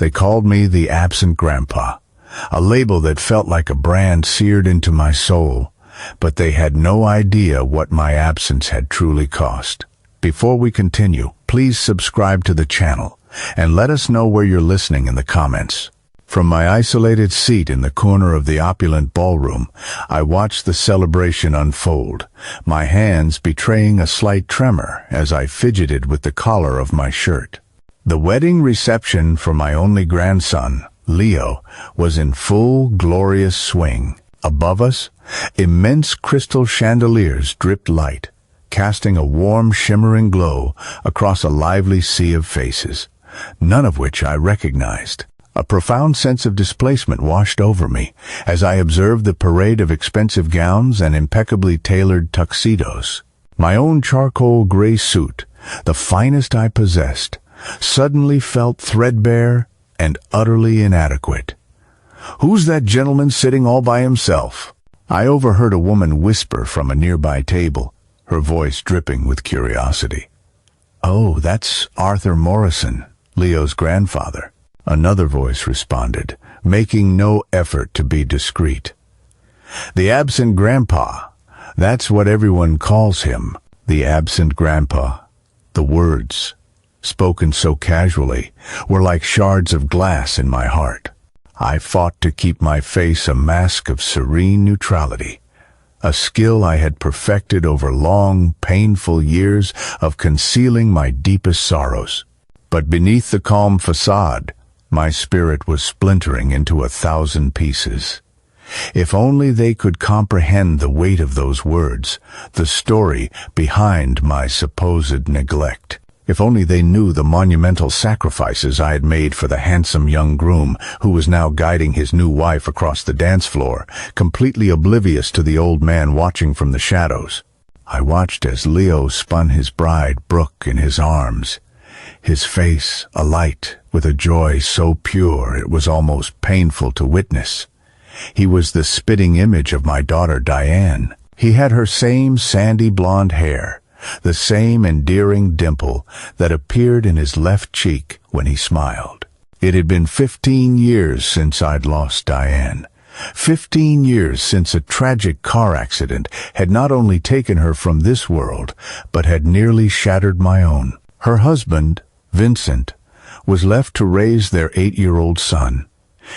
They called me the absent grandpa, a label that felt like a brand seared into my soul, but they had no idea what my absence had truly cost. Before we continue, please subscribe to the channel and let us know where you're listening in the comments. From my isolated seat in the corner of the opulent ballroom, I watched the celebration unfold, my hands betraying a slight tremor as I fidgeted with the collar of my shirt. The wedding reception for my only grandson, Leo, was in full, glorious swing. Above us, immense crystal chandeliers dripped light, casting a warm, shimmering glow across a lively sea of faces, none of which I recognized. A profound sense of displacement washed over me as I observed the parade of expensive gowns and impeccably tailored tuxedos. My own charcoal gray suit, the finest I possessed, suddenly felt threadbare and utterly inadequate. "Who's that gentleman sitting all by himself?" I overheard a woman whisper from a nearby table, her voice dripping with curiosity. "Oh, that's Arthur Morrison, Leo's grandfather," another voice responded, making no effort to be discreet. "The absent grandpa, that's what everyone calls him, the absent grandpa." The words, spoken so casually, were like shards of glass in my heart. I fought to keep my face a mask of serene neutrality, a skill I had perfected over long, painful years of concealing my deepest sorrows. But beneath the calm facade, my spirit was splintering into 1,000 pieces. If only they could comprehend the weight of those words, the story behind my supposed neglect. If only they knew the monumental sacrifices I had made for the handsome young groom who was now guiding his new wife across the dance floor, completely oblivious to the old man watching from the shadows. I watched as Leo spun his bride, Brooke, in his arms, his face alight with a joy so pure it was almost painful to witness. He was the spitting image of my daughter Diane. He had her same sandy blonde hair, the same endearing dimple that appeared in his left cheek when he smiled. It had been 15 years since I'd lost Diane. 15 years since a tragic car accident had not only taken her from this world, but had nearly shattered my own. Her husband, Vincent, was left to raise their 8-year-old son,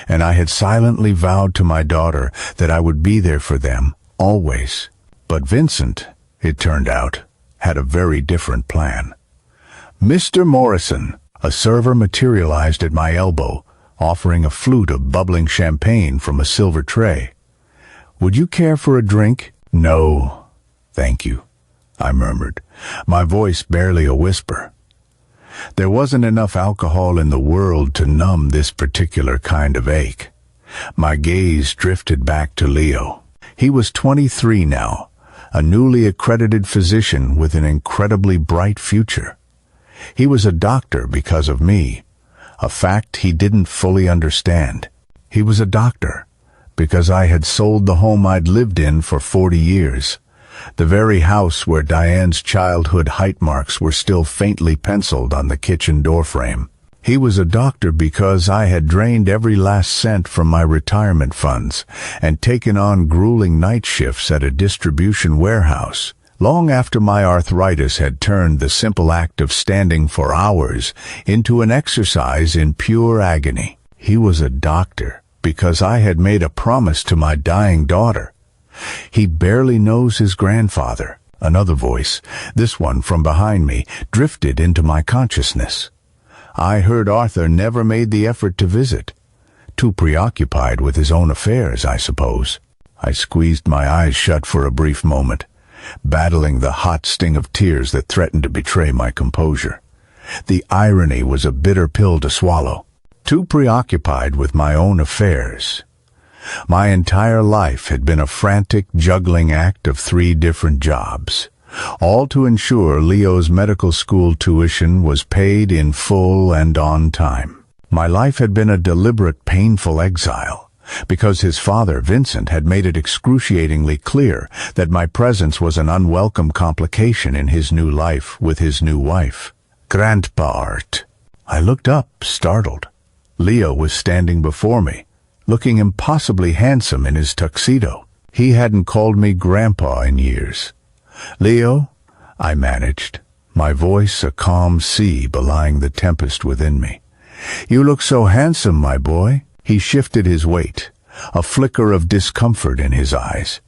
and I had silently vowed to my daughter that I would be there for them, always. But Vincent, it turned out, had a very different plan. "Mr. Morrison," a server materialized at my elbow, offering a flute of bubbling champagne from a silver tray. "Would you care for a drink?" "No, thank you," I murmured, my voice barely a whisper. There wasn't enough alcohol in the world to numb this particular kind of ache. My gaze drifted back to Leo. He was 23 now, a newly accredited physician with an incredibly bright future. He was a doctor because of me, a fact he didn't fully understand. He was a doctor because I had sold the home I'd lived in for 40 years, the very house where Diane's childhood height marks were still faintly penciled on the kitchen doorframe. He was a doctor because I had drained every last cent from my retirement funds and taken on grueling night shifts at a distribution warehouse, long after my arthritis had turned the simple act of standing for hours into an exercise in pure agony. He was a doctor because I had made a promise to my dying daughter. "He barely knows his grandfather," another voice, this one from behind me, drifted into my consciousness. I heard Arthur never made the effort to visit. Too preoccupied with his own affairs, I suppose. I squeezed my eyes shut for a brief moment, battling the hot sting of tears that threatened to betray my composure. The irony was a bitter pill to swallow. Too preoccupied with my own affairs. My entire life had been a frantic juggling act of 3 different jobs, all to ensure Leo's medical school tuition was paid in full and on time. My life had been a deliberate, painful exile, because his father, Vincent, had made it excruciatingly clear that my presence was an unwelcome complication in his new life with his new wife. Grandpa Art. I looked up, startled. Leo was standing before me, looking impossibly handsome in his tuxedo. He hadn't called me Grandpa in years. "Leo," I managed, my voice a calm sea belying the tempest within me. "You look so handsome, my boy." He shifted his weight, a flicker of discomfort in his eyes,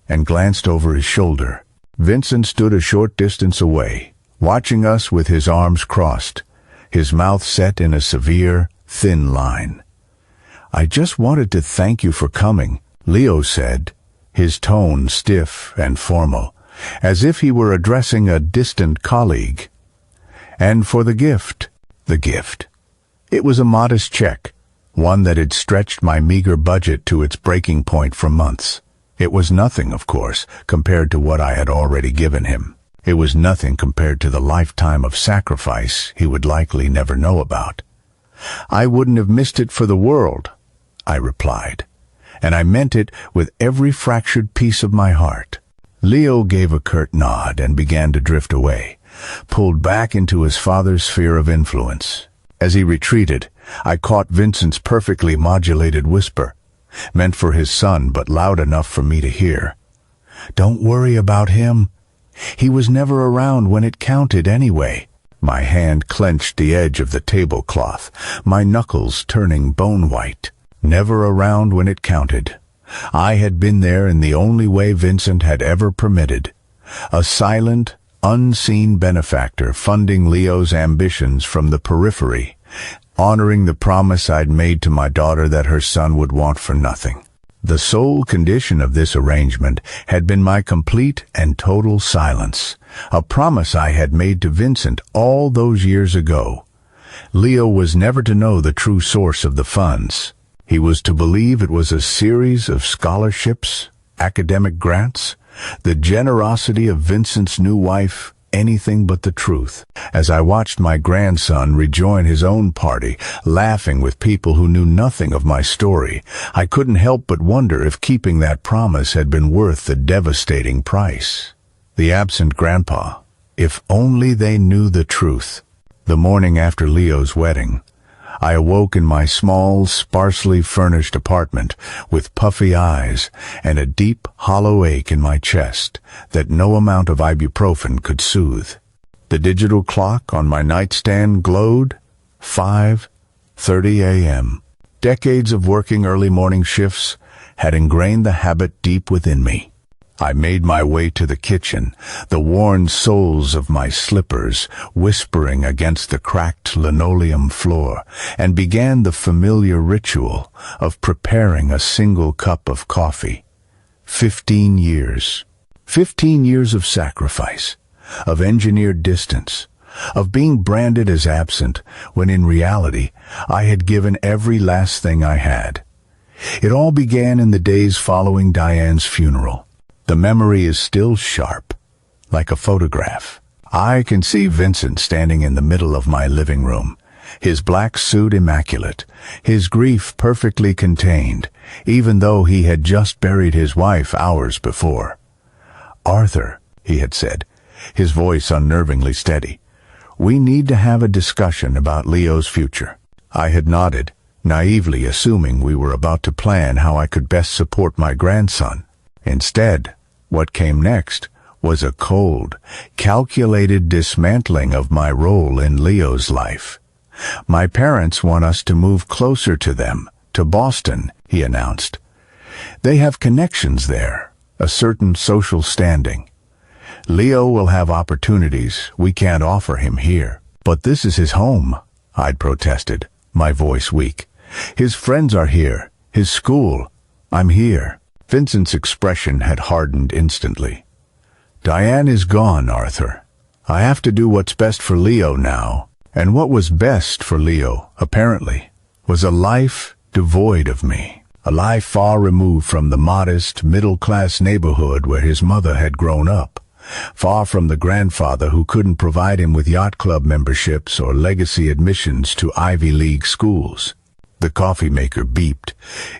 and glanced over his shoulder. Vincent stood a short distance away, watching us with his arms crossed, his mouth set in a severe, thin line. "I just wanted to thank you for coming," Leo said, his tone stiff and formal, as if he were addressing a distant colleague. "And for the gift." The gift. It was a modest check, one that had stretched my meager budget to its breaking point for months. It was nothing, of course, compared to what I had already given him. It was nothing compared to the lifetime of sacrifice he would likely never know about. "I wouldn't have missed it for the world," I replied, and I meant it with every fractured piece of my heart. Leo gave a curt nod and began to drift away, pulled back into his father's sphere of influence. As he retreated, I caught Vincent's perfectly modulated whisper, meant for his son but loud enough for me to hear. "Don't worry about him. He was never around when it counted anyway." My hand clenched the edge of the tablecloth, my knuckles turning bone-white. Never around when it counted. I had been there in the only way Vincent had ever permitted. A silent, unseen benefactor funding Leo's ambitions from the periphery, honoring the promise I'd made to my daughter that her son would want for nothing. The sole condition of this arrangement had been my complete and total silence, a promise I had made to Vincent all those years ago. Leo was never to know the true source of the funds. He was to believe it was a series of scholarships, academic grants, the generosity of Vincent's new wife, anything but the truth. As I watched my grandson rejoin his own party, laughing with people who knew nothing of my story, I couldn't help but wonder if keeping that promise had been worth the devastating price. The absent grandpa. If only they knew the truth. The morning after Leo's wedding, I awoke in my small, sparsely furnished apartment with puffy eyes and a deep, hollow ache in my chest that no amount of ibuprofen could soothe. The digital clock on my nightstand glowed 5:30 a.m. Decades of working early morning shifts had ingrained the habit deep within me. I made my way to the kitchen, the worn soles of my slippers whispering against the cracked linoleum floor, and began the familiar ritual of preparing a single cup of coffee. 15 years. 15 years of sacrifice, of engineered distance, of being branded as absent when in reality I had given every last thing I had. It all began in the days following Diane's funeral. The memory is still sharp, like a photograph. I can see Vincent standing in the middle of my living room, his black suit immaculate, his grief perfectly contained, even though he had just buried his wife hours before. "Arthur," he had said, his voice unnervingly steady, "we need to have a discussion about Leo's future." I had nodded, naively assuming we were about to plan how I could best support my grandson. Instead, what came next was a cold, calculated dismantling of my role in Leo's life. "My parents want us to move closer to them, to Boston," he announced. "They have connections there, a certain social standing. Leo will have opportunities we can't offer him here." "But this is his home," I'd protested, my voice weak. "His friends are here, his school. I'm here." Vincent's expression had hardened instantly. "Diane is gone, Arthur. I have to do what's best for Leo now." And what was best for Leo, apparently, was a life devoid of me. A life far removed from the modest, middle-class neighborhood where his mother had grown up. Far from the grandfather who couldn't provide him with yacht club memberships or legacy admissions to Ivy League schools. The coffee maker beeped,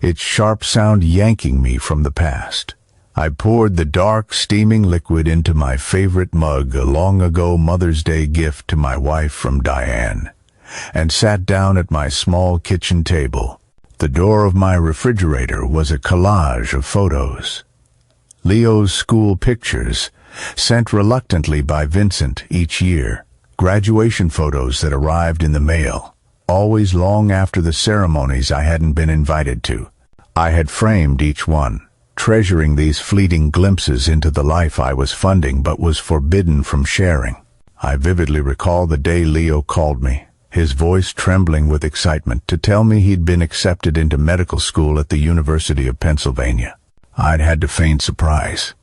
its sharp sound yanking me from the past. I poured the dark, steaming liquid into my favorite mug, a long-ago Mother's Day gift to my wife from Diane. and sat down at my small kitchen table. The door of my refrigerator was a collage of photos. Leo's school pictures, sent reluctantly by Vincent each year. Graduation photos that arrived in the mail, always long after the ceremonies I hadn't been invited to. I had framed each one, treasuring these fleeting glimpses into the life I was funding but was forbidden from sharing. I vividly recall the day Leo called me, his voice trembling with excitement, to tell me he'd been accepted into medical school at the University of Pennsylvania. I'd had to feign surprise,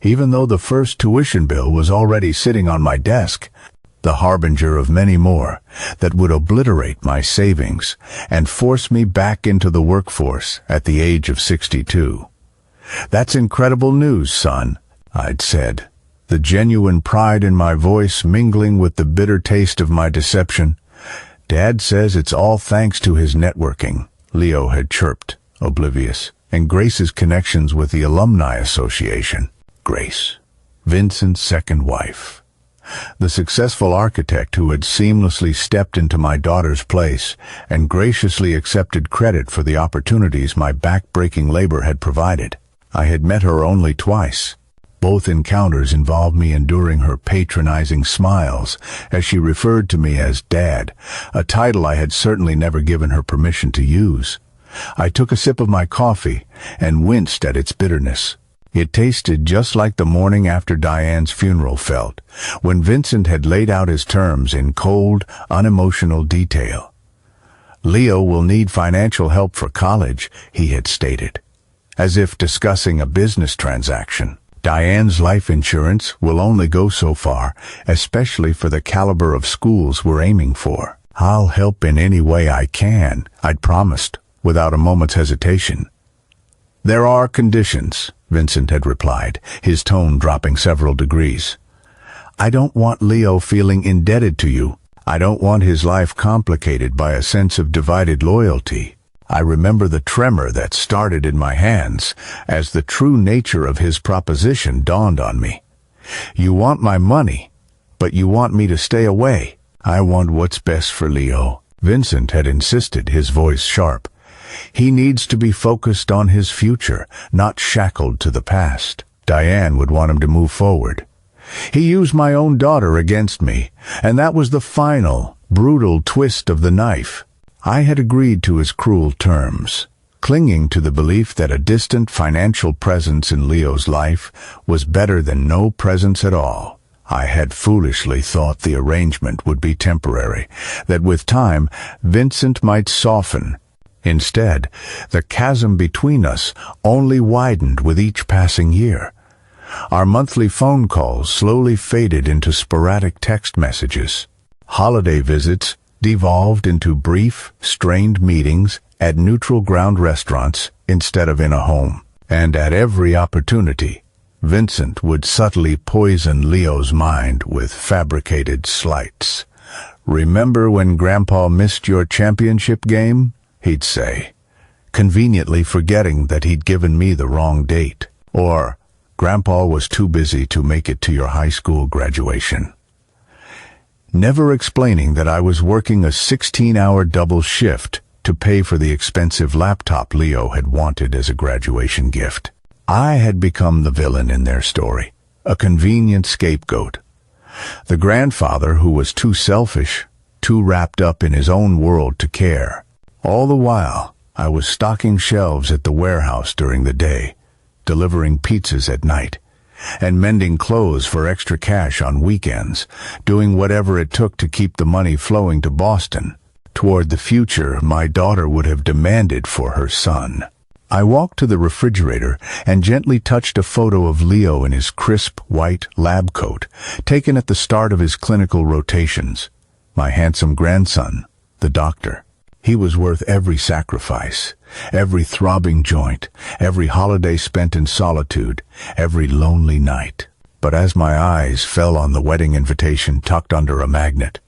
even though the first tuition bill was already sitting on my desk, the harbinger of many more that would obliterate my savings and force me back into the workforce at the age of 62. "That's incredible news, son," I'd said, the genuine pride in my voice mingling with the bitter taste of my deception. "Dad says it's all thanks to his networking," Leo had chirped, oblivious, and Grace's connections with the Alumni Association. Grace, Vincent's second wife. The successful architect who had seamlessly stepped into my daughter's place and graciously accepted credit for the opportunities my back-breaking labor had provided. I had met her only twice. Both encounters involved me enduring her patronizing smiles as she referred to me as Dad, a title I had certainly never given her permission to use. I took a sip of my coffee and winced at its bitterness. It tasted just like the morning after Diane's funeral felt, when Vincent had laid out his terms in cold, unemotional detail. "Leo will need financial help for college," he had stated, as if discussing a business transaction. "Diane's life insurance will only go so far, especially for the caliber of schools we're aiming for. I'll help in any way I can," I'd promised, without a moment's hesitation. "There are conditions," Vincent had replied, his tone dropping several degrees. "I don't want Leo feeling indebted to you. I don't want his life complicated by a sense of divided loyalty." I remember the tremor that started in my hands as the true nature of his proposition dawned on me. "You want my money, but you want me to stay away." "I want what's best for Leo," Vincent had insisted, his voice sharp. "He needs to be focused on his future, not shackled to the past. Diane would want him to move forward. He used my own daughter against me, and that was the final, brutal twist of the knife. I had agreed to his cruel terms, clinging to the belief that a distant financial presence in Leo's life was better than no presence at all. I had foolishly thought the arrangement would be temporary, that with time Vincent might soften. Instead, the chasm between us only widened with each passing year. Our monthly phone calls slowly faded into sporadic text messages. Holiday visits devolved into brief, strained meetings at neutral ground restaurants instead of in a home. And at every opportunity, Vincent would subtly poison Leo's mind with fabricated slights. "Remember when Grandpa missed your championship game?" he'd say, conveniently forgetting that he'd given me the wrong date. Or, "Grandpa was too busy to make it to your high school graduation." Never explaining that I was working a 16-hour double shift to pay for the expensive laptop Leo had wanted as a graduation gift. I had become the villain in their story, a convenient scapegoat. The grandfather who was too selfish, too wrapped up in his own world to care. All the while, I was stocking shelves at the warehouse during the day, delivering pizzas at night, and mending clothes for extra cash on weekends, doing whatever it took to keep the money flowing to Boston, toward the future my daughter would have demanded for her son. I walked to the refrigerator and gently touched a photo of Leo in his crisp, white lab coat, taken at the start of his clinical rotations. My handsome grandson, the doctor. He was worth every sacrifice, every throbbing joint, every holiday spent in solitude, every lonely night. But as my eyes fell on the wedding invitation tucked under a magnet,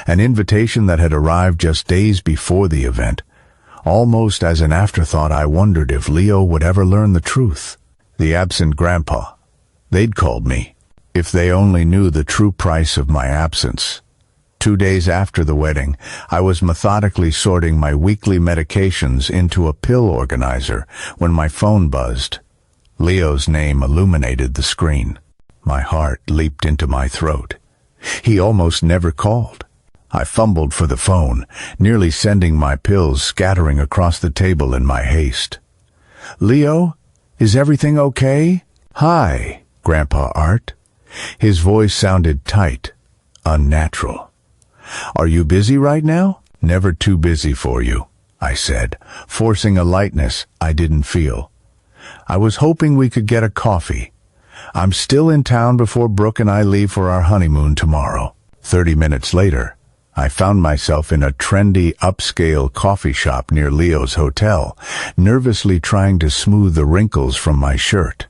an invitation that had arrived just days before the event, almost as an afterthought I wondered if Leo would ever learn the truth. The absent grandpa, they'd called me. If they only knew the true price of my absence. 2 days after the wedding, I was methodically sorting my weekly medications into a pill organizer when my phone buzzed. Leo's name illuminated the screen. My heart leaped into my throat. He almost never called. I fumbled for the phone, nearly sending my pills scattering across the table in my haste. "Leo, is everything okay?" "Hi, Grandpa Art." His voice sounded tight, unnatural. "Are you busy right now?" "Never too busy for you," I said, forcing a lightness I didn't feel. "I was hoping we could get a coffee. I'm still in town before Brooke and I leave for our honeymoon tomorrow." 30 minutes later, I found myself in a trendy, upscale coffee shop near Leo's hotel, nervously trying to smooth the wrinkles from my shirt.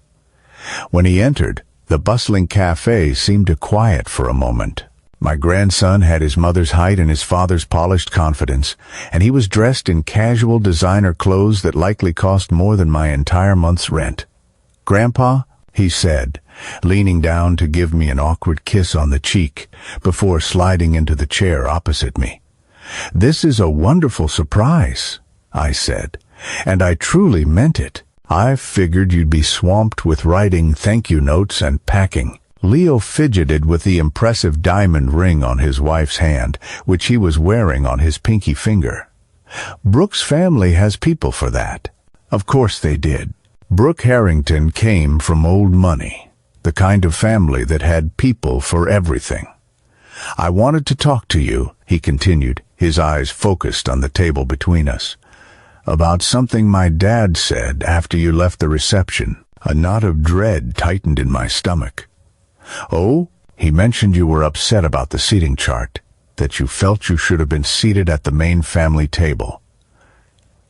When he entered, the bustling cafe seemed to quiet for a moment. My grandson had his mother's height and his father's polished confidence, and he was dressed in casual designer clothes that likely cost more than my entire month's rent. "Grandpa," he said, leaning down to give me an awkward kiss on the cheek before sliding into the chair opposite me. "This is a wonderful surprise," I said, and I truly meant it. "I figured you'd be swamped with writing thank you notes and packing." Leo fidgeted with the impressive diamond ring on his wife's hand, which he was wearing on his pinky finger. "Brooke's family has people for that." Of course they did. Brooke Harrington came from old money, the kind of family that had people for everything. "I wanted to talk to you," he continued, his eyes focused on the table between us, "about something my dad said after you left the reception." A knot of dread tightened in my stomach. "Oh, he mentioned you were upset about the seating chart, that you felt you should have been seated at the main family table."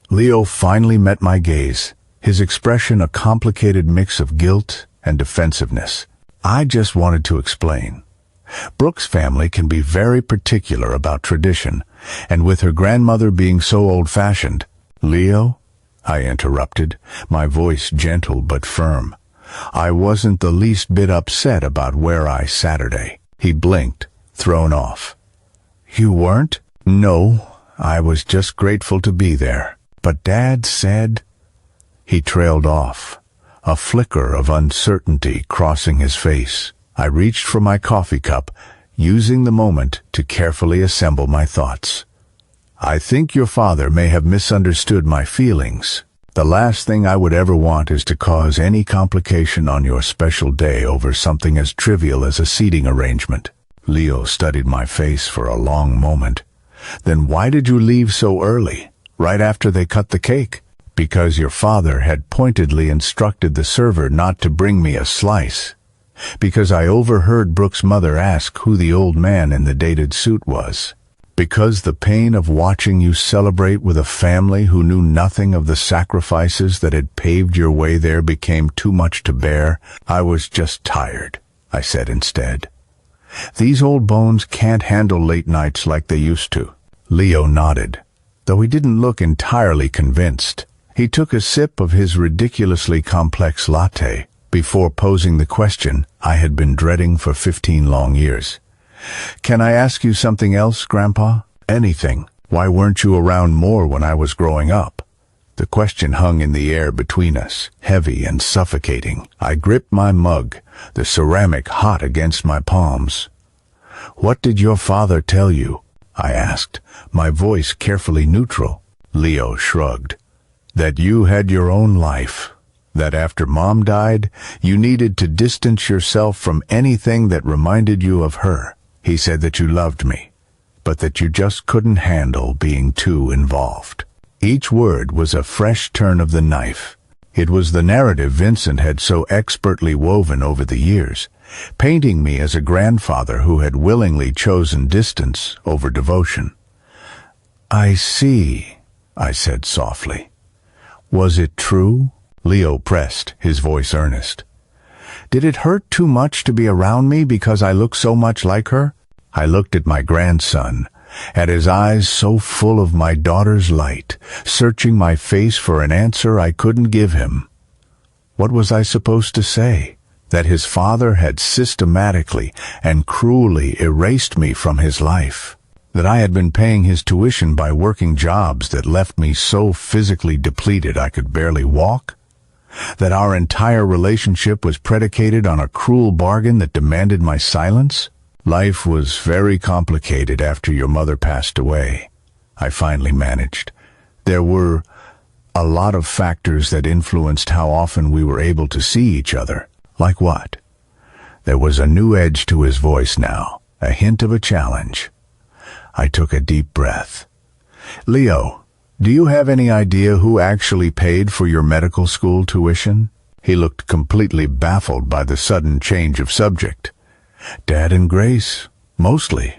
Leo finally met my gaze, his expression a complicated mix of guilt and defensiveness. I just wanted to explain. Brooke's family can be very particular about tradition, and with her grandmother being so old-fashioned— "Leo," I interrupted, my voice gentle but firm, "I wasn't the least bit upset about where I Saturday." He blinked, thrown off. "You weren't?" "No, I was just grateful to be there. But Dad said—" He trailed off, a flicker of uncertainty crossing his face. I reached for my coffee cup, using the moment to carefully assemble my thoughts. "I think your father may have misunderstood my feelings. The last thing I would ever want is to cause any complication on your special day over something as trivial as a seating arrangement." Leo studied my face for a long moment. "Then why did you leave so early, right after they cut the cake?" "Because your father had pointedly instructed the server not to bring me a slice. Because I overheard Brooke's mother ask who the old man in the dated suit was. Because the pain of watching you celebrate with a family who knew nothing of the sacrifices that had paved your way there became too much to bear. I was just tired," I said instead. "These old bones can't handle late nights like they used to." Leo nodded, though he didn't look entirely convinced. He took a sip of his ridiculously complex latte before posing the question I had been dreading for 15 long years. "Can I ask you something else, Grandpa?" "Anything. Why weren't you around more when I was growing up?" The question hung in the air between us, heavy and suffocating. I gripped my mug, the ceramic hot against my palms. "What did your father tell you?" I asked, my voice carefully neutral. Leo shrugged. "That you had your own life. That after Mom died, you needed to distance yourself from anything that reminded you of her. He said that you loved me, but that you just couldn't handle being too involved." Each word was a fresh turn of the knife. It was the narrative Vincent had so expertly woven over the years, painting me as a grandfather who had willingly chosen distance over devotion. "I see," I said softly. "Was it true?" Leo pressed, his voice earnest. "Did it hurt too much to be around me because I look so much like her?" I looked at my grandson, at his eyes so full of my daughter's light, searching my face for an answer I couldn't give him. What was I supposed to say? that his father had systematically and cruelly erased me from his life, that I had been paying his tuition by working jobs that left me so physically depleted I could barely walk, that our entire relationship was predicated on a cruel bargain that demanded my silence. Life was very complicated after your mother passed away, I finally managed. There were a lot of factors that influenced how often we were able to see each other. Like what? There was a new edge to his voice now, a hint of a challenge. I took a deep breath. Leo, do you have any idea who actually paid for your medical school tuition? He looked completely baffled by the sudden change of subject. Dad and Grace, mostly.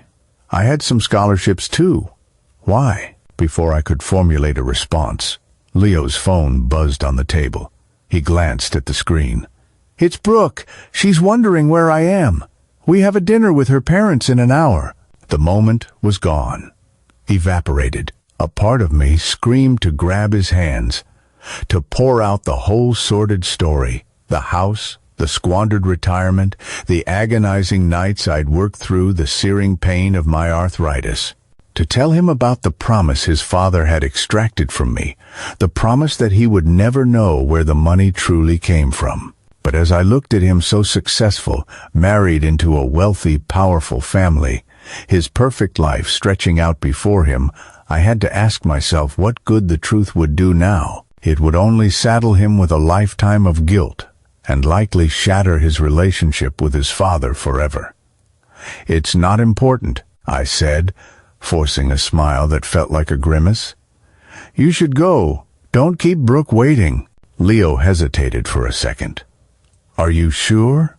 I had some scholarships too. Why? Before I could formulate a response, Leo's phone buzzed on the table. He glanced at the screen. It's Brooke. She's wondering where I am. We have a dinner with her parents in an hour. The moment was gone, evaporated. A part of me screamed to grab his hands, to pour out the whole sordid story, the house, the squandered retirement, the agonizing nights I'd worked through, the searing pain of my arthritis. To tell him about the promise his father had extracted from me, the promise that he would never know where the money truly came from. But as I looked at him so successful, married into a wealthy, powerful family, his perfect life stretching out before him, I had to ask myself what good the truth would do now. It would only saddle him with a lifetime of guilt, and likely shatter his relationship with his father forever. It's not important, I said, forcing a smile that felt like a grimace. You should go. Don't keep Brooke waiting. Leo hesitated for a second. Are you sure?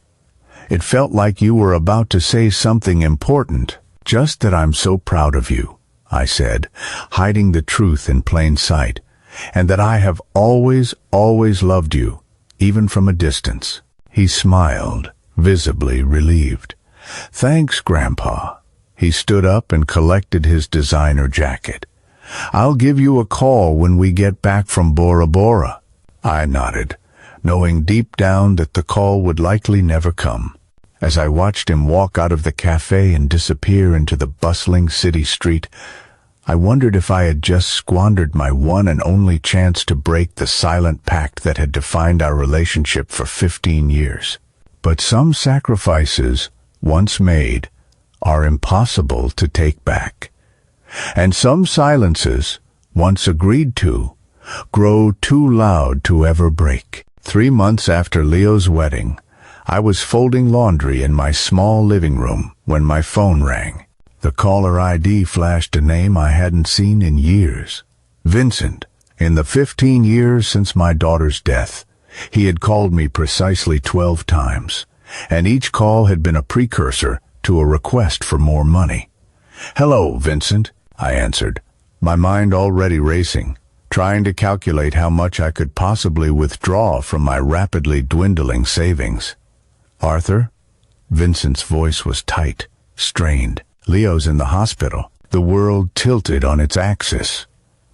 It felt like you were about to say something important. Just that I'm so proud of you, I said, hiding the truth in plain sight, and that I have always, always loved you, even from a distance. He smiled, visibly relieved. Thanks, Grandpa. He stood up and collected his designer jacket. I'll give you a call when we get back from Bora Bora. I nodded, knowing deep down that the call would likely never come. As I watched him walk out of the cafe and disappear into the bustling city street, I wondered if I had just squandered my one and only chance to break the silent pact that had defined our relationship for 15 years. But some sacrifices, once made, are impossible to take back. And some silences, once agreed to, grow too loud to ever break. 3 months after Leo's wedding, I was folding laundry in my small living room when my phone rang. The caller ID flashed a name I hadn't seen in years. Vincent. In the 15 years since my daughter's death, he had called me precisely 12 times, and each call had been a precursor to a request for more money. Hello, Vincent, I answered, my mind already racing, trying to calculate how much I could possibly withdraw from my rapidly dwindling savings. Arthur? Vincent's voice was tight, strained. Leo's in the hospital. The world tilted on its axis.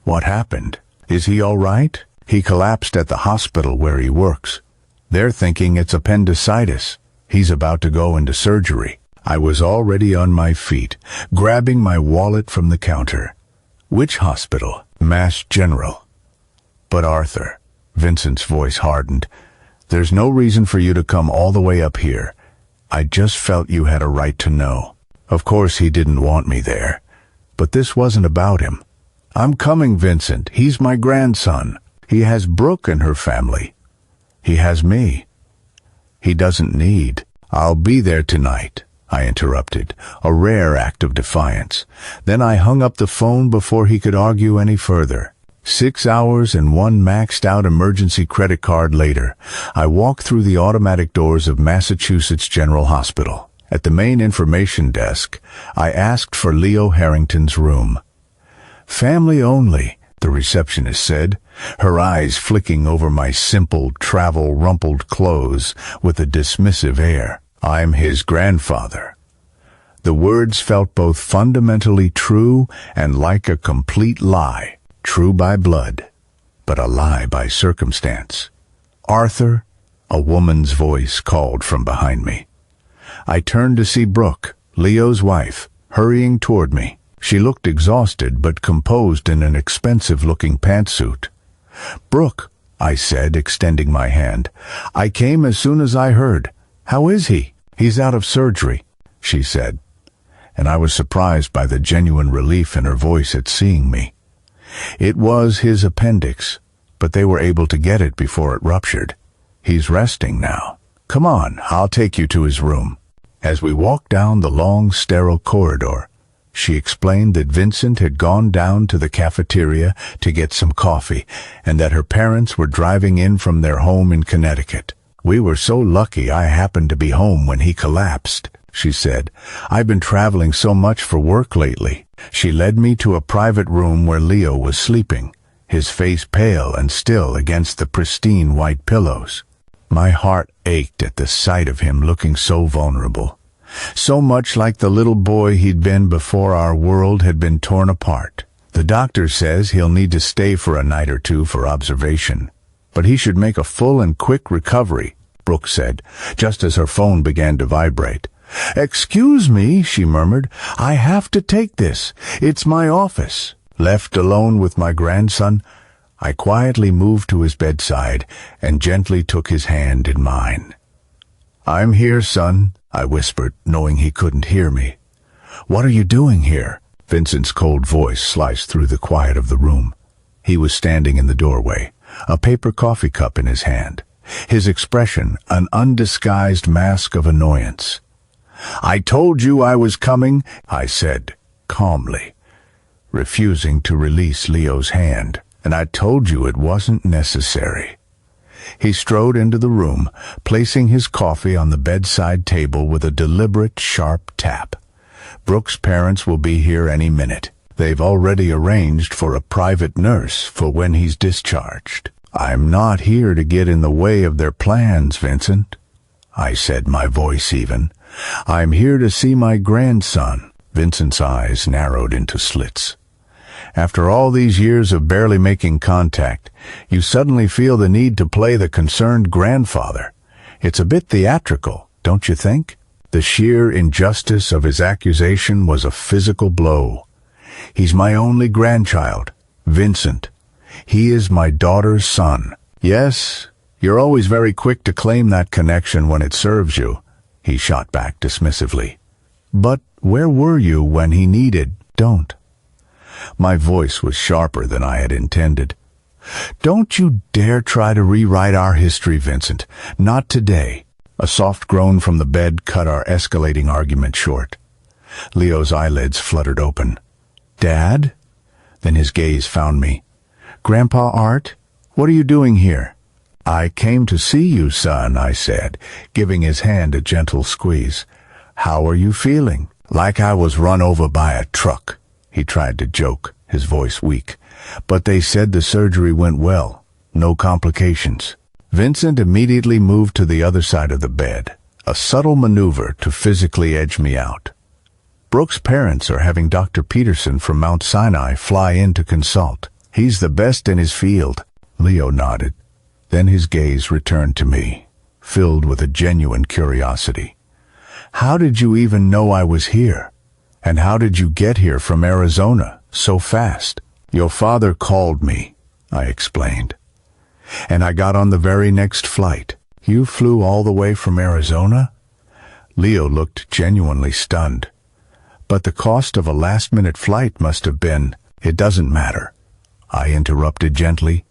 What happened? Is he all right? He collapsed at the hospital where he works. They're thinking it's appendicitis. He's about to go into surgery. I was already on my feet, grabbing my wallet from the counter. Which hospital? Mass General. But Arthur, Vincent's voice hardened, there's no reason for you to come all the way up here. I just felt you had a right to know. Of course he didn't want me there, but this wasn't about him. I'm coming, Vincent. He's my grandson. He has Brooke and her family. He has me. He doesn't need. I'll be there tonight, I interrupted, a rare act of defiance. Then I hung up the phone before he could argue any further. 6 hours and one maxed-out emergency credit card later, I walked through the automatic doors of Massachusetts General Hospital. At the main information desk, I asked for Leo Harrington's room. Family only, the receptionist said, her eyes flicking over my simple, travel-rumpled clothes with a dismissive air. I'm his grandfather. The words felt both fundamentally true and like a complete lie. True by blood, but a lie by circumstance. Arthur, A woman's voice called from behind me. I turned to see Brooke, Leo's wife, hurrying toward me. She looked exhausted but composed in an expensive-looking pantsuit. "Brooke," I said, extending my hand. "I came as soon as I heard. How is he?" "He's out of surgery," she said, and I was surprised by the genuine relief in her voice at seeing me. It was his appendix, but they were able to get it before it ruptured. He's resting now. "Come on, I'll take you to his room." As we walked down the long, sterile corridor, she explained that Vincent had gone down to the cafeteria to get some coffee, and that her parents were driving in from their home in Connecticut. "We were so lucky I happened to be home when he collapsed," she said. "I've been traveling so much for work lately." She led me to a private room where Leo was sleeping, his face pale and still against the pristine white pillows. My heart ached at the sight of him looking so vulnerable, so much like the little boy he'd been before our world had been torn apart. "The doctor says he'll need to stay for a night or two for observation, but he should make a full and quick recovery," Brooke said, just as her phone began to vibrate. "Excuse me," she murmured. "I have to take this. It's my office." Left alone with my grandson, I quietly moved to his bedside and gently took his hand in mine. "I'm here, son," I whispered, knowing he couldn't hear me. "What are you doing here?" Vincent's cold voice sliced through the quiet of the room. He was standing in the doorway, a paper coffee cup in his hand, his expression an undisguised mask of annoyance. "I told you I was coming," I said, calmly, refusing to release Leo's hand. "And I told you it wasn't necessary." He strode into the room, placing his coffee on the bedside table with a deliberate, sharp tap. "Brooke's parents will be here any minute. They've already arranged for a private nurse for when he's discharged." "I'm not here to get in the way of their plans, Vincent," I said, my voice even. "I'm here to see my grandson." Vincent's eyes narrowed into slits. After all these years of barely making contact, you suddenly feel the need to play the concerned grandfather. It's a bit theatrical, don't you think? The sheer injustice of his accusation was a physical blow. He's my only grandchild, Vincent. He is my daughter's son. "Yes, you're always very quick to claim that connection when it serves you," he shot back dismissively. "But where were you when he needed don't?" My voice was sharper than I had intended. "Don't you dare try to rewrite our history, Vincent. Not today." A soft groan from the bed cut our escalating argument short. Leo's eyelids fluttered open. "Dad?" Then his gaze found me. "Grandpa Art, what are you doing here?" "I came to see you, son," I said, giving his hand a gentle squeeze. "How are you feeling?" "Like I was run over by a truck," he tried to joke, his voice weak. "But they said the surgery went well. No complications." Vincent immediately moved to the other side of the bed, a subtle maneuver to physically edge me out. "Brooke's parents are having Dr. Peterson from Mount Sinai fly in to consult. He's the best in his field." Leo nodded. Then his gaze returned to me, filled with a genuine curiosity. "How did you even know I was here? And how did you get here from Arizona so fast?" "Your father called me," I explained. "And I got on the very next flight." "You flew all the way from Arizona?" Leo looked genuinely stunned. "But the cost of a last-minute flight must have been—" "It doesn't matter," I interrupted gently.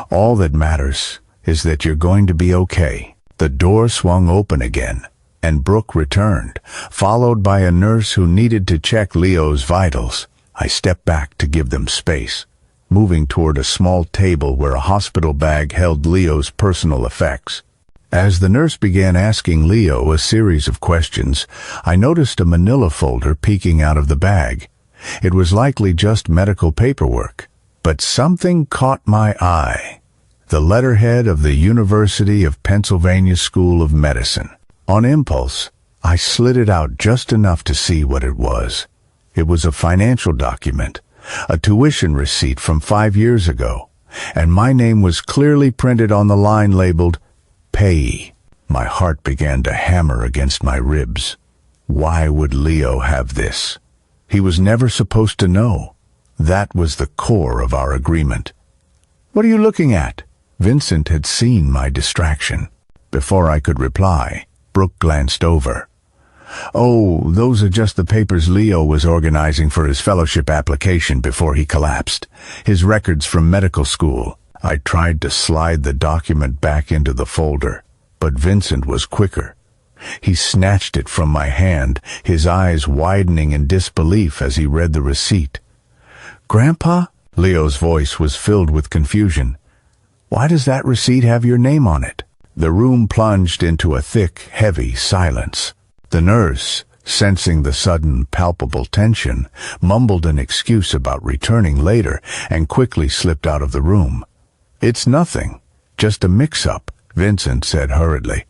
"All that matters is that you're going to be okay." The door swung open again, and Brooke returned, followed by a nurse who needed to check Leo's vitals. I stepped back to give them space, moving toward a small table where a hospital bag held Leo's personal effects. As the nurse began asking Leo a series of questions, I noticed a manila folder peeking out of the bag. It was likely just medical paperwork, but something caught my eye. The letterhead of the University of Pennsylvania School of Medicine. On impulse, I slid it out just enough to see what it was. It was a financial document, a tuition receipt from 5 years ago, and my name was clearly printed on the line labeled pay. My heart began to hammer against my ribs. Why would Leo have this? He was never supposed to know. That was the core of our agreement. "What are you looking at?" Vincent had seen my distraction. Before I could reply, Brooke glanced over. "Oh, those are just the papers Leo was organizing for his fellowship application before he collapsed. His records from medical school." I tried to slide the document back into the folder, but Vincent was quicker. He snatched it from my hand, his eyes widening in disbelief as he read the receipt. "Grandpa?" Leo's voice was filled with confusion. "Why does that receipt have your name on it?" The room plunged into a thick, heavy silence. The nurse, sensing the sudden, palpable tension, mumbled an excuse about returning later and quickly slipped out of the room. "It's nothing, just a mix-up," Vincent said hurriedly.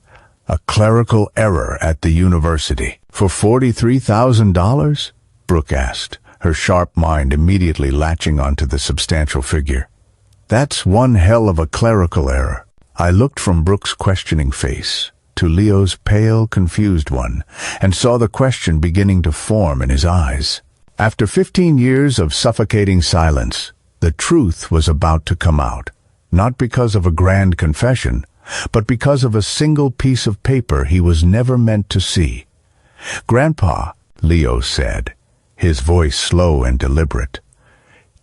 "A clerical error at the university." "For $43,000? Brooke asked, her sharp mind immediately latching onto the substantial figure. "That's one hell of a clerical error." I looked from Brooke's questioning face to Leo's pale, confused one, and saw the question beginning to form in his eyes. After 15 years of suffocating silence, the truth was about to come out, not because of a grand confession, but because of a single piece of paper he was never meant to see. "Grandpa," Leo said, his voice slow and deliberate,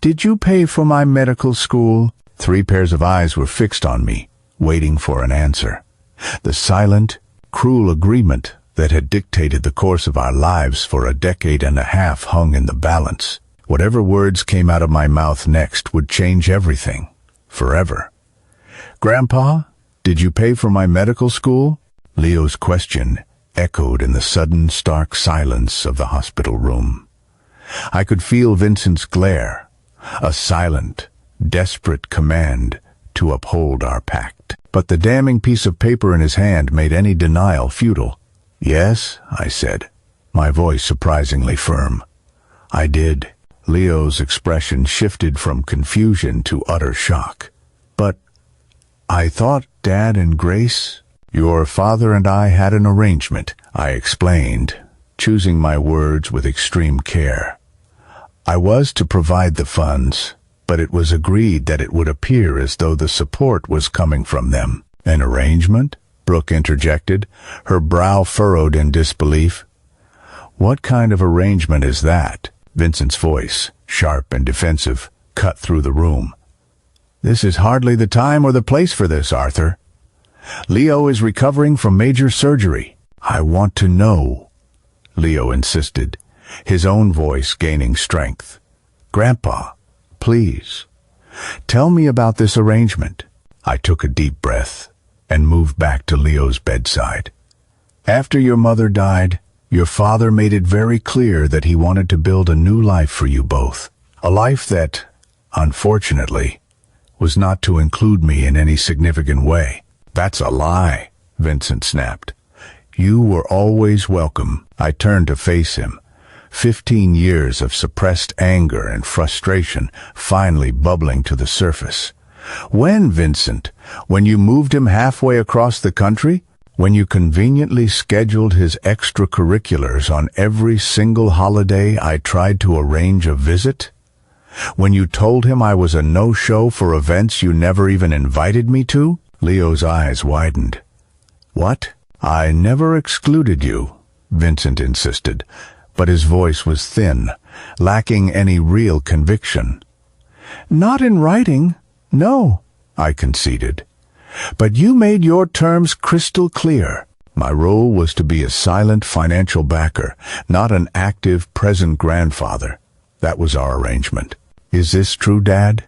"did you pay for my medical school?" 3 pairs of eyes were fixed on me, waiting for an answer. The silent, cruel agreement that had dictated the course of our lives for a decade and a half hung in the balance. Whatever words came out of my mouth next would change everything, forever. "Grandpa, did you pay for my medical school?" Leo's question echoed in the sudden, stark silence of the hospital room. I could feel Vincent's glare, a silent, desperate command to uphold our pact. But the damning piece of paper in his hand made any denial futile. "Yes," I said, my voice surprisingly firm. "I did." Leo's expression shifted from confusion to utter shock. "But I thought Dad and Grace—" "Your father and I had an arrangement," I explained, choosing my words with extreme care. "I was to provide the funds, but it was agreed that it would appear as though the support was coming from them." "An arrangement?" Brooke interjected, her brow furrowed in disbelief. "What kind of arrangement is that?" Vincent's voice, sharp and defensive, cut through the room. "This is hardly the time or the place for this, Arthur. Leo is recovering from major surgery." "I want to know," Leo insisted, his own voice gaining strength. "Grandpa, please, tell me about this arrangement." I took a deep breath and moved back to Leo's bedside. "After your mother died, your father made it very clear that he wanted to build a new life for you both. A life that, unfortunately, was not to include me in any significant way." "That's a lie," Vincent snapped. "You were always welcome." I turned to face him. 15 years of suppressed anger and frustration finally bubbling to the surface. "When, Vincent? When you moved him halfway across the country? When you conveniently scheduled his extracurriculars on every single holiday I tried to arrange a visit? When you told him I was a no-show for events you never even invited me to?" Leo's eyes widened. "What?" "I never excluded you," Vincent insisted, but his voice was thin, lacking any real conviction. "Not in writing, no," I conceded. "But you made your terms crystal clear. My role was to be a silent financial backer, not an active, present grandfather. That was our arrangement." "Is this true, Dad?"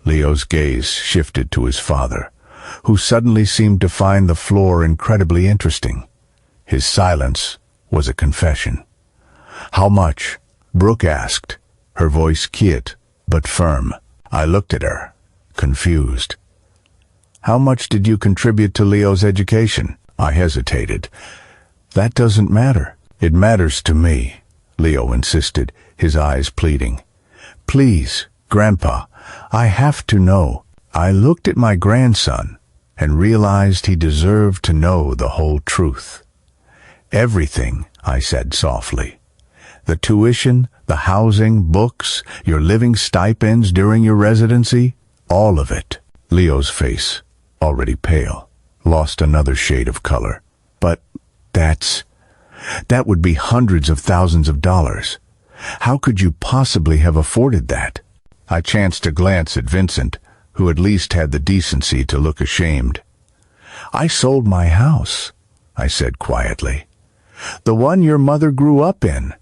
Leo's gaze shifted to his father, who suddenly seemed to find the floor incredibly interesting. His silence was a confession. "How much?" Brooke asked, her voice quiet but firm. I looked at her, confused. "How much did you contribute to Leo's education?" I hesitated. "That doesn't matter." "It matters to me," Leo insisted, his eyes pleading. "Please, Grandpa, I have to know." I looked at my grandson, and realized he deserved to know the whole truth. "Everything," I said softly. "The tuition, the housing, books, your living stipends during your residency, all of it." Leo's face, already pale, lost another shade of color. "But that would be hundreds of thousands of dollars. How could you possibly have afforded that?" I chanced to glance at Vincent, who at least had the decency to look ashamed. "I sold my house," I said quietly. "The one your mother grew up in.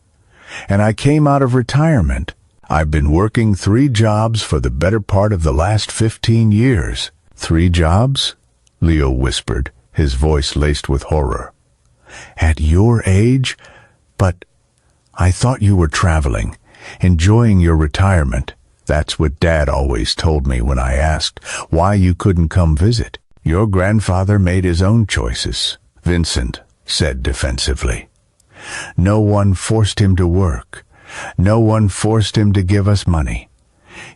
And I came out of retirement. I've been working 3 jobs for the better part of the last 15 years. 3 jobs? Leo whispered, his voice laced with horror. "At your age? But I thought you were traveling, enjoying your retirement. That's what Dad always told me when I asked why you couldn't come visit. Your grandfather made his own choices," Vincent said defensively. "No one forced him to work. No one forced him to give us money.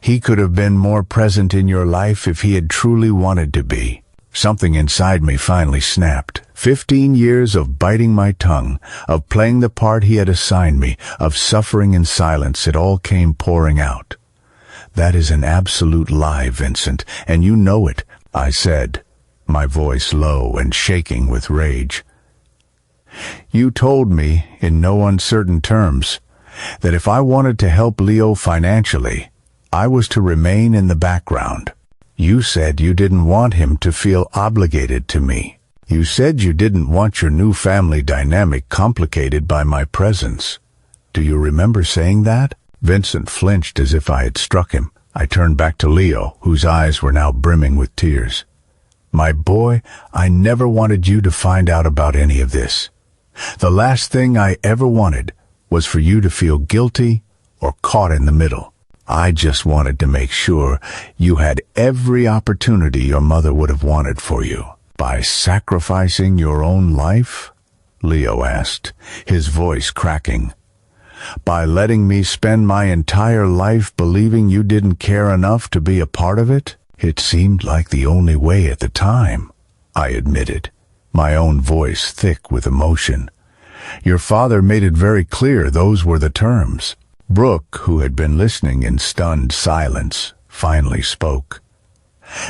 He could have been more present in your life if he had truly wanted to be." Something inside me finally snapped. 15 years of biting my tongue, of playing the part he had assigned me, of suffering in silence, it all came pouring out. "That is an absolute lie, Vincent, and you know it," I said, my voice low and shaking with rage. "You told me, in no uncertain terms, that if I wanted to help Leo financially, I was to remain in the background. You said you didn't want him to feel obligated to me. You said you didn't want your new family dynamic complicated by my presence. Do you remember saying that?" Vincent flinched as if I had struck him. I turned back to Leo, whose eyes were now brimming with tears. "My boy, I never wanted you to find out about any of this. The last thing I ever wanted was for you to feel guilty or caught in the middle. I just wanted to make sure you had every opportunity your mother would have wanted for you." "By sacrificing your own life?" Leo asked, his voice cracking. "By letting me spend my entire life believing you didn't care enough to be a part of it?" "It seemed like the only way at the time," I admitted, my own voice thick with emotion. "Your father made it very clear those were the terms." Brooke, who had been listening in stunned silence, finally spoke.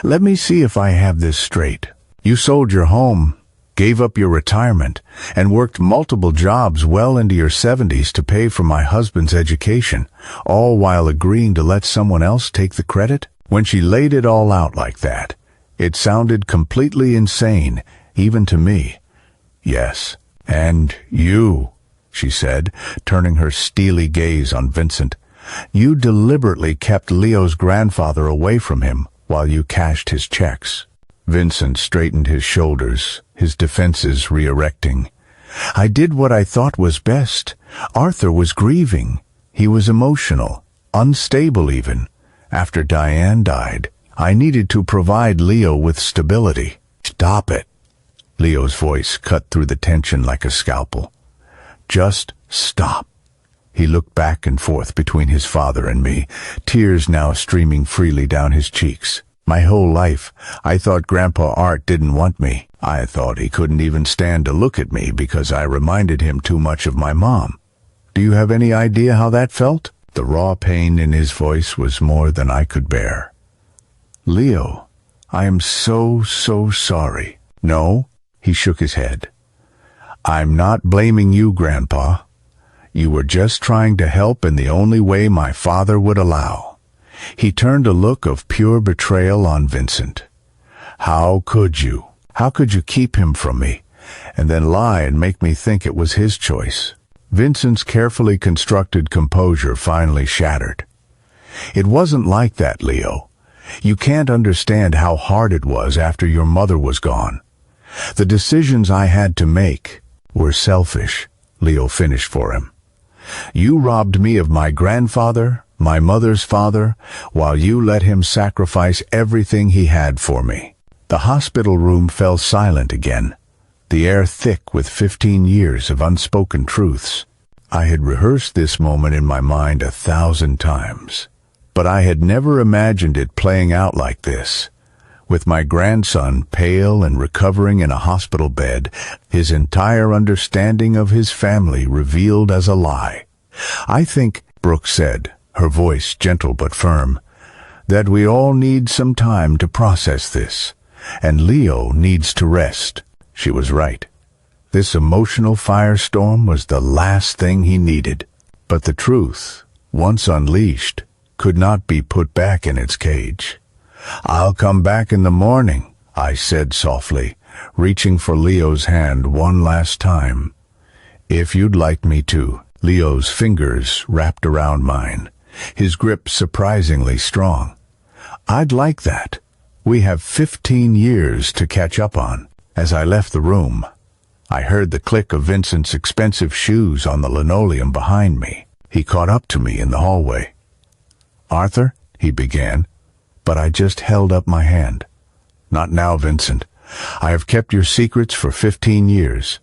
"Let me see if I have this straight. You sold your home, gave up your retirement, and worked multiple jobs well into your 70s to pay for my husband's education, all while agreeing to let someone else take the credit?" When she laid it all out like that, it sounded completely insane, even to me. "Yes, and you," she said, turning her steely gaze on Vincent. "You deliberately kept Leo's grandfather away from him while you cashed his checks." Vincent straightened his shoulders, his defenses re-erecting. "I did what I thought was best. Arthur was grieving. He was emotional, unstable even. After Diane died, I needed to provide Leo with stability." "Stop it." Leo's voice cut through the tension like a scalpel. "Just stop." He looked back and forth between his father and me, tears now streaming freely down his cheeks. "My whole life, I thought Grandpa Art didn't want me. I thought he couldn't even stand to look at me because I reminded him too much of my mom. Do you have any idea how that felt?" The raw pain in his voice was more than I could bear. "Leo, I am so sorry." "No," he shook his head. "I'm not blaming you, Grandpa. You were just trying to help in the only way my father would allow." He turned a look of pure betrayal on Vincent. "How could you? How could you keep him from me, and then lie and make me think it was his choice?" Vincent's carefully constructed composure finally shattered. "It wasn't like that, Leo. You can't understand how hard it was after your mother was gone. The decisions I had to make were selfish," Leo finished for him. "You robbed me of my grandfather, my mother's father, while you let him sacrifice everything he had for me." The hospital room fell silent again, the air thick with 15 years of unspoken truths. I had rehearsed this moment in my mind 1,000 times, but I had never imagined it playing out like this, With my grandson pale and recovering in a hospital bed, his entire understanding of his family revealed as a lie. "I think," Brooke said, her voice gentle but firm, "that we all need some time to process this, and Leo needs to rest." She was right. This emotional firestorm was the last thing he needed. But the truth, once unleashed, could not be put back in its cage. "I'll come back in the morning," I said softly, reaching for Leo's hand one last time. "If you'd like me to." Leo's fingers wrapped around mine, his grip surprisingly strong. "I'd like that. We have 15 years to catch up on." As I left the room, I heard the click of Vincent's expensive shoes on the linoleum behind me. He caught up to me in the hallway. "Arthur," he began, but I just held up my hand. "Not now, Vincent. I have kept your secrets for 15 years.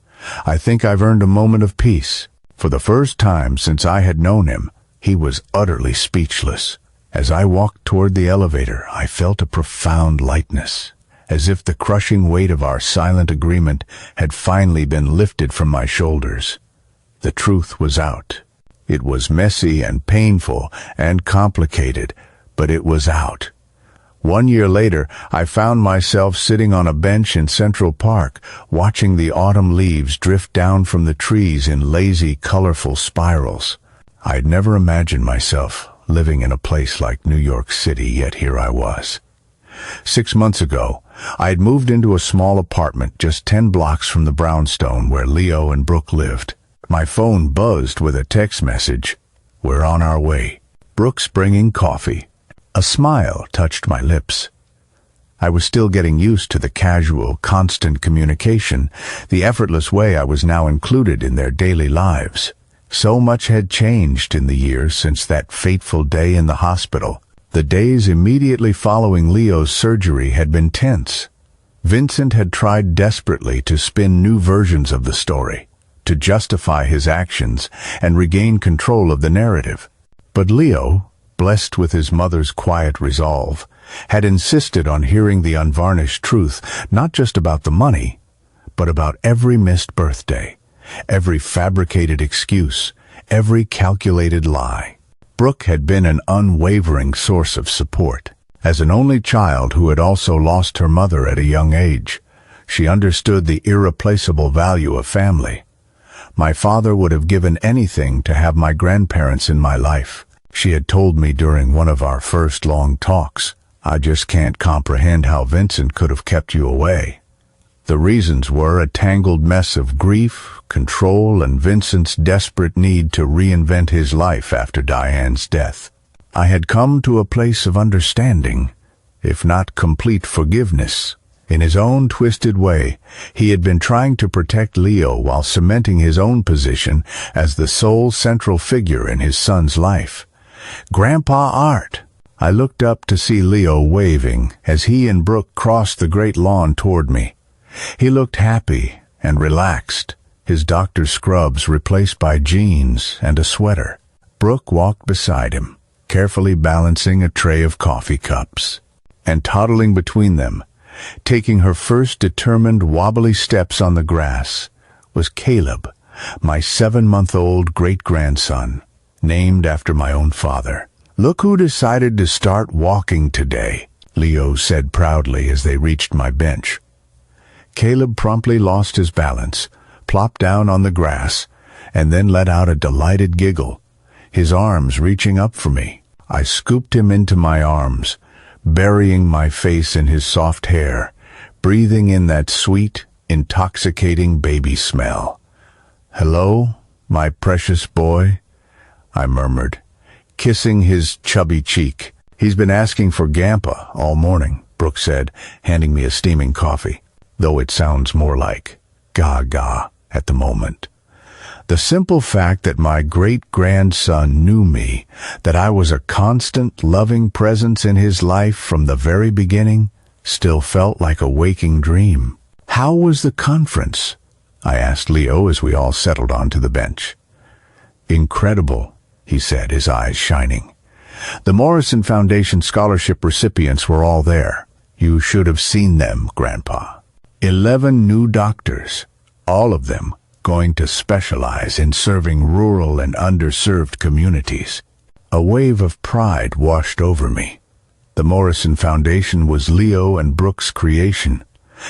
I think I've earned a moment of peace." For the first time since I had known him, he was utterly speechless. As I walked toward the elevator, I felt a profound lightness, as if the crushing weight of our silent agreement had finally been lifted from my shoulders. The truth was out. It was messy and painful and complicated, but it was out. 1 year later, I found myself sitting on a bench in Central Park, watching the autumn leaves drift down from the trees in lazy, colorful spirals. I'd never imagined myself living in a place like New York City, yet here I was. 6 months ago, I had moved into a small apartment just 10 blocks from the brownstone where Leo and Brooke lived. My phone buzzed with a text message. "We're on our way. Brooke's bringing coffee." A smile touched my lips. I was still getting used to the casual, constant communication, the effortless way I was now included in their daily lives. So much had changed in the years since that fateful day in the hospital. The days immediately following Leo's surgery had been tense. Vincent had tried desperately to spin new versions of the story, to justify his actions and regain control of the narrative. But Leo, blessed with his mother's quiet resolve, had insisted on hearing the unvarnished truth, not just about the money, but about every missed birthday, every fabricated excuse, every calculated lie. Brooke had been an unwavering source of support. As an only child who had also lost her mother at a young age, she understood the irreplaceable value of family. My father would have given anything to have my grandparents in my life. She had told me during one of our first long talks, "I just can't comprehend how Vincent could have kept you away." The reasons were a tangled mess of grief, control, and Vincent's desperate need to reinvent his life after Diane's death. I had come to a place of understanding, if not complete forgiveness. In his own twisted way, he had been trying to protect Leo while cementing his own position as the sole central figure in his son's life. "Grandpa Art." I looked up to see Leo waving as he and Brooke crossed the great lawn toward me. He looked happy and relaxed, his doctor's scrubs replaced by jeans and a sweater. Brooke walked beside him, carefully balancing a tray of coffee cups. And toddling between them, taking her first determined wobbly steps on the grass, was Caleb, my 7-month-old great-grandson, named after my own father. "Look who decided to start walking today," Leo said proudly as they reached my bench. Caleb promptly lost his balance, plopped down on the grass, and then let out a delighted giggle, his arms reaching up for me. I scooped him into my arms, burying my face in his soft hair, breathing in that sweet, intoxicating baby smell. "Hello, my precious boy," I murmured, kissing his chubby cheek. "He's been asking for Gampa all morning," Brooke said, handing me a steaming coffee, though it sounds more like Gaga at the moment. The simple fact that my great-grandson knew me, that I was a constant, loving presence in his life from the very beginning, still felt like a waking dream. "How was the conference?" I asked Leo as we all settled onto the bench. "Incredible," he said, his eyes shining. The Morrison Foundation scholarship recipients were all there. You should have seen them, Grandpa. 11 new doctors, all of them going to specialize in serving rural and underserved communities. A wave of pride washed over me. The Morrison Foundation was Leo and Brooke's creation,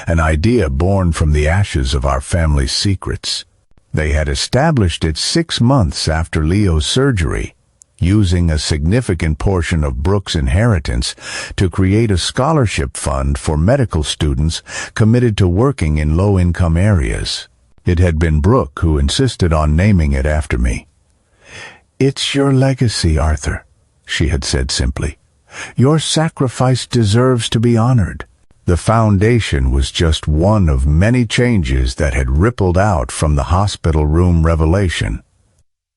an idea born from the ashes of our family's secrets. They had established it 6 months after Leo's surgery, using a significant portion of Brooke's inheritance to create a scholarship fund for medical students committed to working in low-income areas. It had been Brooke who insisted on naming it after me. "It's your legacy, Arthur," she had said simply. "Your sacrifice deserves to be honored." The foundation was just one of many changes that had rippled out from the hospital room revelation.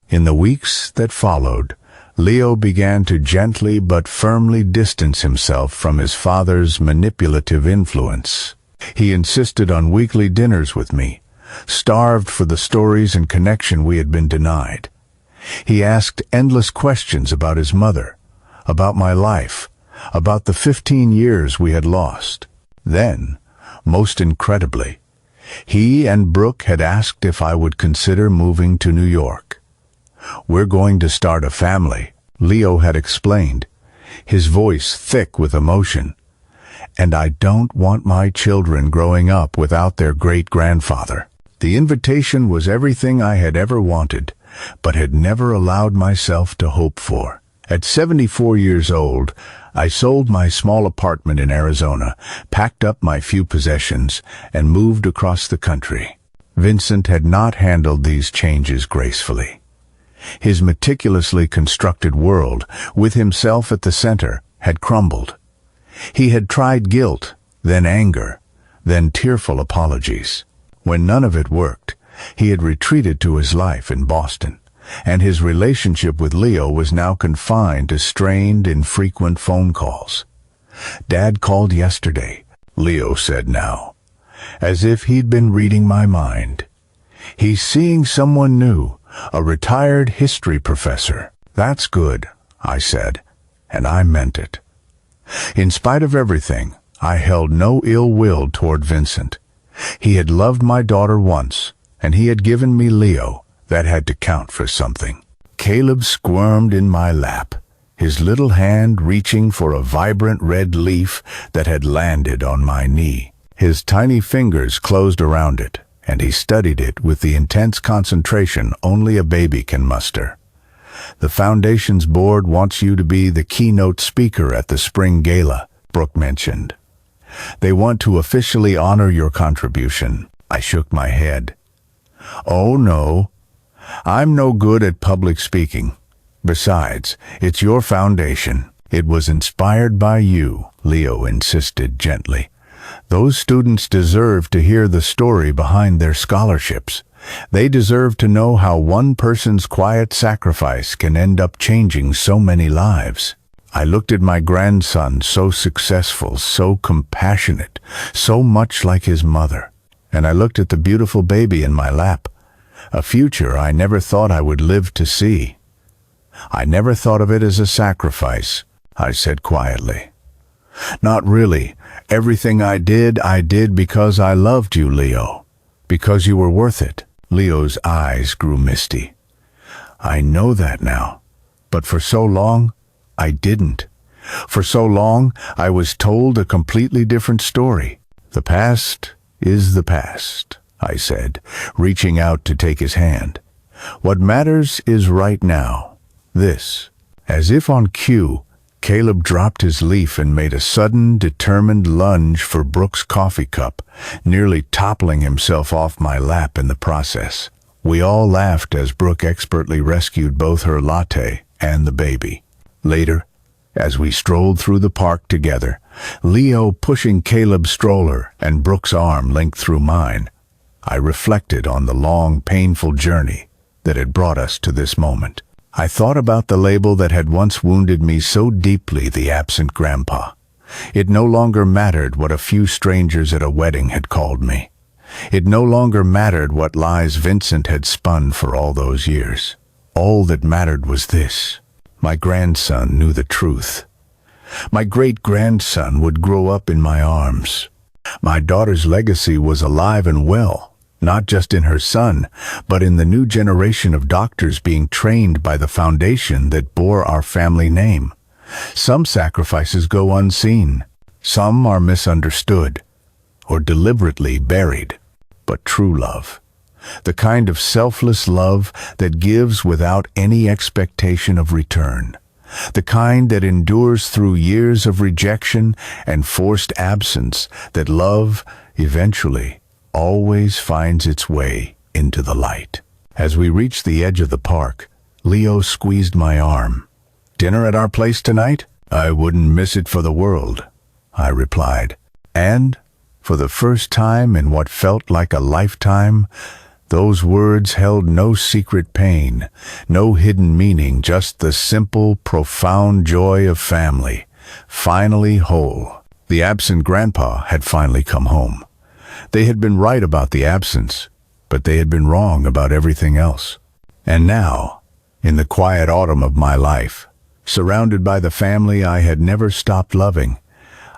In the weeks that followed, Leo began to gently but firmly distance himself from his father's manipulative influence. He insisted on weekly dinners with me, starved for the stories and connection we had been denied. He asked endless questions about his mother, about my life, about the 15 years we had lost. Then, most incredibly, he and Brooke had asked if I would consider moving to New York. "We're going to start a family," Leo had explained, his voice thick with emotion. "And I don't want my children growing up without their great-grandfather." The invitation was everything I had ever wanted, but had never allowed myself to hope for. At 74 years old, I sold my small apartment in Arizona, packed up my few possessions, and moved across the country. Vincent had not handled these changes gracefully. His meticulously constructed world, with himself at the center, had crumbled. He had tried guilt, then anger, then tearful apologies. When none of it worked, he had retreated to his life in Boston, and his relationship with Leo was now confined to strained, infrequent phone calls. "Dad called yesterday," Leo said now, as if he'd been reading my mind. "He's seeing someone new, a retired history professor." "That's good," I said, and I meant it. In spite of everything, I held no ill will toward Vincent. He had loved my daughter once, and he had given me Leo. That had to count for something. Caleb squirmed in my lap, his little hand reaching for a vibrant red leaf that had landed on my knee. His tiny fingers closed around it, and he studied it with the intense concentration only a baby can muster. "The Foundation's board wants you to be the keynote speaker at the spring gala," Brooke mentioned. "They want to officially honor your contribution." I shook my head. "Oh, no. I'm no good at public speaking. Besides, it's your foundation." "It was inspired by you," Leo insisted gently. "Those students deserve to hear the story behind their scholarships. They deserve to know how one person's quiet sacrifice can end up changing so many lives." I looked at my grandson, so successful, so compassionate, so much like his mother, and I looked at the beautiful baby in my lap, a future I never thought I would live to see. "I never thought of it as a sacrifice," I said quietly. "Not really. Everything I did because I loved you, Leo. Because you were worth it." Leo's eyes grew misty. "I know that now. But for so long, I didn't. For so long, I was told a completely different story." "The past is the past," I said, reaching out to take his hand. "What matters is right now. This." As if on cue, Caleb dropped his leaf and made a sudden, determined lunge for Brooke's coffee cup, nearly toppling himself off my lap in the process. We all laughed as Brooke expertly rescued both her latte and the baby. Later, as we strolled through the park together, Leo pushing Caleb's stroller and Brooke's arm linked through mine, I reflected on the long, painful journey that had brought us to this moment. I thought about the label that had once wounded me so deeply, the absent grandpa. It no longer mattered what a few strangers at a wedding had called me. It no longer mattered what lies Vincent had spun for all those years. All that mattered was this. My grandson knew the truth. My great-grandson would grow up in my arms. My daughter's legacy was alive and well, not just in her son, but in the new generation of doctors being trained by the foundation that bore our family name. Some sacrifices go unseen. Some are misunderstood or deliberately buried. But true love, the kind of selfless love that gives without any expectation of return, the kind that endures through years of rejection and forced absence, that love eventually always finds its way into the light. As we reached the edge of the park, Leo squeezed my arm. "Dinner at our place tonight? I wouldn't miss it for the world," I replied. And, for the first time in what felt like a lifetime, those words held no secret pain, no hidden meaning, just the simple, profound joy of family, finally whole. The absent grandpa had finally come home. They had been right about the absence, but they had been wrong about everything else. And now, in the quiet autumn of my life, surrounded by the family I had never stopped loving,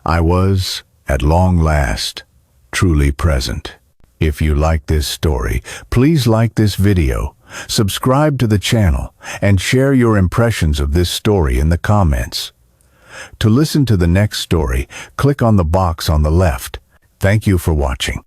I was, at long last, truly present. If you like this story, please like this video, subscribe to the channel, and share your impressions of this story in the comments. To listen to the next story, click on the box on the left. Thank you for watching.